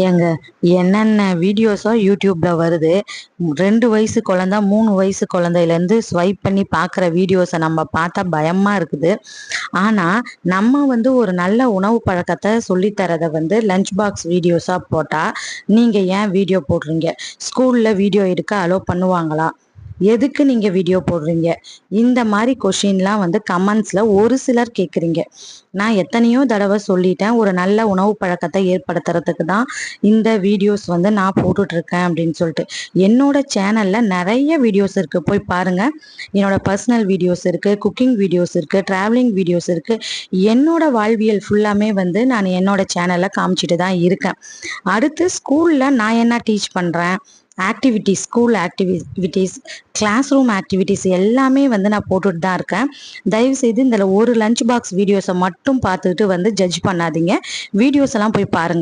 ஏங்க என்னென்ன வீடியோஸோ யூடியூப்ல வருது. 2 வயசு குழந்தை 3 வயசு குழந்தையிலேருந்து ஸ்வைப் பண்ணி பார்க்குற வீடியோஸை நம்ம பார்த்தா பயமா இருக்குது. ஆனா நம்ம ஒரு நல்ல உணவு பழக்கத்தை சொல்லித்தரதை லஞ்ச் பாக்ஸ் வீடியோஸா போட்டா நீங்க ஏன் வீடியோ போடுறீங்க? ஸ்கூல்ல வீடியோ எடுக்க அலோ பண்ணுவாங்களா? எதுக்கு நீங்க வீடியோ போடுறீங்க? இந்த மாதிரி கொஷின்லாம் கமெண்ட்ஸ்ல ஒரு சிலர் கேட்குறீங்க. நான் எத்தனையோ தடவை சொல்லிட்டேன், ஒரு நல்ல உணவு பழக்கத்தை ஏற்படுத்துறதுக்கு தான் இந்த வீடியோஸ் நான் போட்டுட்டு இருக்கேன் அப்படின்னு சொல்லிட்டு. என்னோட சேனல்ல நிறைய வீடியோஸ் இருக்கு, போய் பாருங்க. என்னோட பர்சனல் வீடியோஸ் இருக்கு, குக்கிங் வீடியோஸ் இருக்கு, டிராவலிங் வீடியோஸ் இருக்கு. என்னோட வாழ்வியல் ஃபுல்லாமே நான் என்னோட சேனல்ல காமிச்சிட்டு தான் இருக்கேன். அடுத்து ஸ்கூல்ல நான் என்ன டீச் பண்றேன், activities, school activities, classroom activities எல்லாமே நான் போட்டுட்டு தான் இருக்கேன். தயவுசெய்து இதில் ஒரு லஞ்ச் பாக்ஸ் வீடியோஸை மட்டும் பார்த்துட்டு ஜட்ஜ் பண்ணாதீங்க. வீடியோஸ் எல்லாம் போய் பாருங்க.